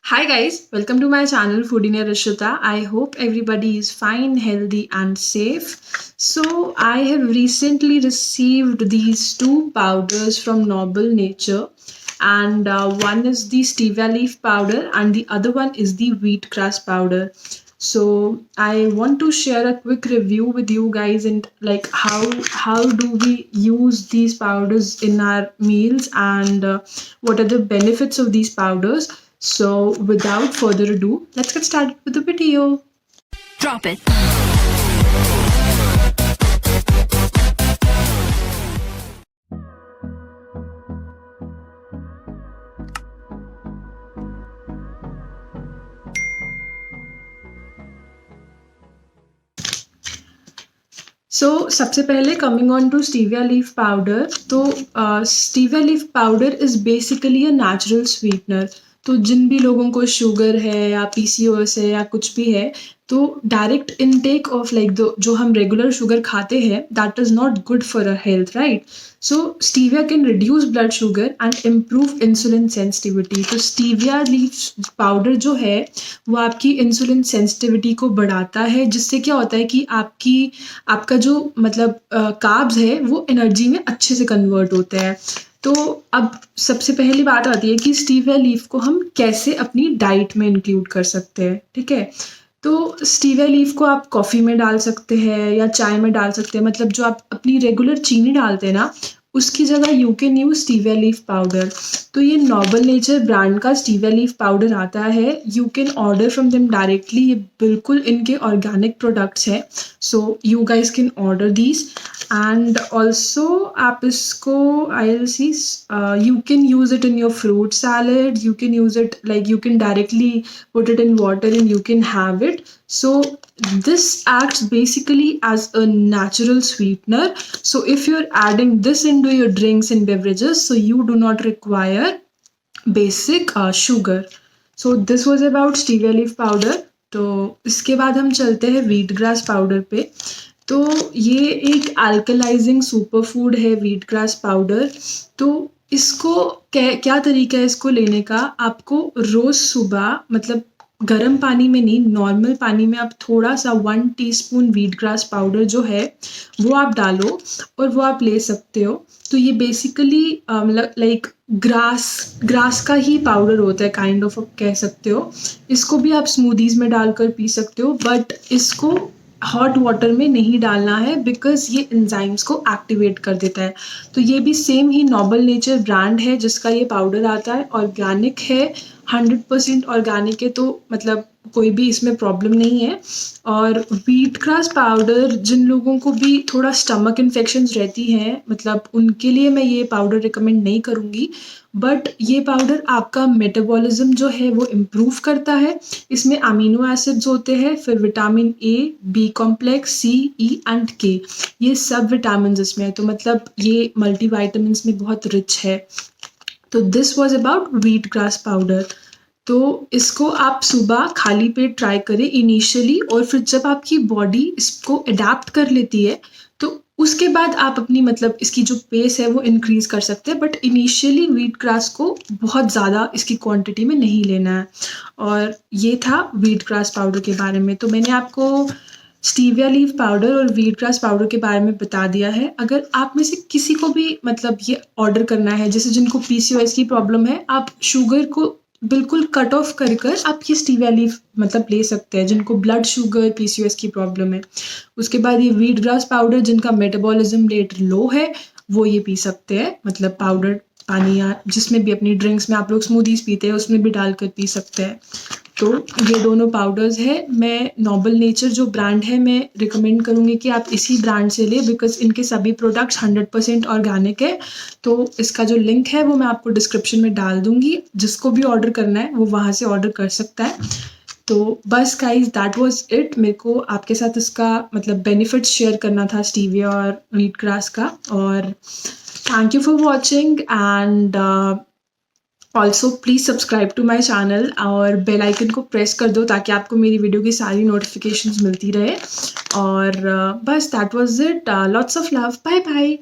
Hi guys, welcome to my channel Foodie Rishita. I hope everybody is fine, healthy and safe. So I have recently received these two powders from Noble Nature, and one is the stevia leaf powder and the other one is the wheatgrass powder. So I want to share a quick review with you guys and like how do we use these powders in our meals, and what are the benefits of these powders. So without further ado, let's get started with the video. Drop it. So सबसे पहले coming on to stevia leaf powder, तो stevia leaf powder is basically a natural sweetener. तो जिन भी लोगों को sugar है या पीसीओएस है या कुछ भी है, तो डायरेक्ट इनटेक ऑफ लाइक जो हम रेगुलर शुगर खाते हैं that is not good for a health, right. So stevia can reduce blood sugar and improve insulin sensitivity. तो स्टीविया लीफ पाउडर जो है वो आपकी इंसुलिन सेंसिटिविटी को बढ़ाता है, जिससे क्या होता है कि आपका जो मतलब कार्ब्स है वो एनर्जी में अच्छे से कन्वर्ट होते हैं. तो अब सबसे पहली बात आती है कि स्टीविया लीफ को हम कैसे अपनी डाइट में इंक्लूड कर सकते हैं. ठीक है, तो स्टीविया लीफ को आप कॉफ़ी में डाल सकते हैं या चाय में डाल सकते हैं. मतलब जो आप अपनी रेगुलर चीनी डालते हैं ना, उसकी जगह you can use stevia leaf powder. तो ये नोबल नेचर ब्रांड का स्टीविया लीफ पाउडर आता है. You can order from them directly. ये बिल्कुल इनके ऑर्गेनिक प्रोडक्ट्स हैं. So you guys can order these. And also आप इसको I will see you can use it in your fruit salad. You can use it like you can directly put it in water and you can have it. So this acts basically as a natural sweetener. So if you're adding this into your drinks and beverages, so you do not require basic sugar. So this was about stevia leaf powder. तो इसके बाद हम चलते हैं wheat grass powder पे. तो ये एक अल्कलाइजिंग सुपर फूड है व्हीट ग्रास पाउडर. तो इसको क्या तरीका है इसको लेने का. आपको रोज सुबह मतलब गर्म पानी में नहीं, नॉर्मल पानी में आप थोड़ा सा 1 टीस्पून व्हीट ग्रास पाउडर जो है वो आप डालो और वो आप ले सकते हो. तो ये बेसिकली लाइक ग्रास का ही पाउडर होता है, काइंड ऑफ कह सकते हो. इसको भी आप स्मूदीज में डालकर पी सकते हो, बट इसको हॉट वाटर में नहीं डालना है बिकॉज ये एंजाइम्स को एक्टिवेट कर देता है. तो ये भी सेम ही नोबल नेचर ब्रांड है जिसका ये पाउडर आता है. ऑर्गेनिक है, 100% ऑर्गेनिक है, तो मतलब कोई भी इसमें प्रॉब्लम नहीं है. और व्हीट ग्रास पाउडर जिन लोगों को भी थोड़ा स्टमक इन्फेक्शंस रहती हैं, मतलब उनके लिए मैं ये पाउडर रिकमेंड नहीं करूँगी. बट ये पाउडर आपका मेटाबॉलिज्म जो है वो इम्प्रूव करता है. इसमें अमीनो एसिड्स होते हैं, फिर vitamin A, B complex, C, E and K, ये सब विटामिन इसमें है. तो मतलब ये मल्टीविटामिन्स में बहुत रिच है. तो this was about wheat grass powder. तो इसको आप सुबह खाली पेट ट्राई करें इनिशियली, और फिर जब आपकी बॉडी इसको अडेप्ट कर लेती है तो उसके बाद आप अपनी मतलब इसकी जो पेस है वो इंक्रीज कर सकते हैं. बट इनिशियली व्हीट ग्रास को बहुत ज़्यादा इसकी क्वांटिटी में नहीं लेना है. और ये था व्हीट ग्रास पाउडर के बारे में. तो मैंने आपको स्टीविया लीफ पाउडर और व्हीट ग्रास पाउडर के बारे में बता दिया है. अगर आप में से किसी को भी मतलब ये ऑर्डर करना है, जैसे जिनको पीसीओएस की प्रॉब्लम है, आप शुगर को बिल्कुल कट ऑफ कर आप ये स्टीविया लीफ मतलब ले सकते हैं. जिनको ब्लड शुगर पीसीओएस की प्रॉब्लम है, उसके बाद ये व्हीट ग्रास पाउडर जिनका मेटाबॉलिज्म रेट लो है वो ये पी सकते हैं. मतलब पाउडर पानी या जिसमें भी अपनी ड्रिंक्स में आप लोग स्मूदीज पीते हैं उसमें भी डालकर पी सकते हैं. तो ये दोनों पाउडर्स है. मैं नोबल नेचर जो ब्रांड है मैं रिकमेंड करूँगी कि आप इसी ब्रांड से लें बिकॉज इनके सभी प्रोडक्ट्स 100% ऑर्गेनिक है. तो इसका जो लिंक है वो मैं आपको डिस्क्रिप्शन में डाल दूँगी. जिसको भी ऑर्डर करना है वो वहाँ से ऑर्डर कर सकता है. तो बस गाइज दैट वाज इट. मेरे को आपके साथ इसका मतलब बेनिफिट्स शेयर करना था स्टीविया और व्हीट ग्रास का. और thank you for watching and also please subscribe to my channel और बेल आइकन को प्रेस कर दो ताकि आपको मेरी वीडियो की सारी नोटिफिकेशंस मिलती रहे. और बस that was it. Lots of love. Bye bye.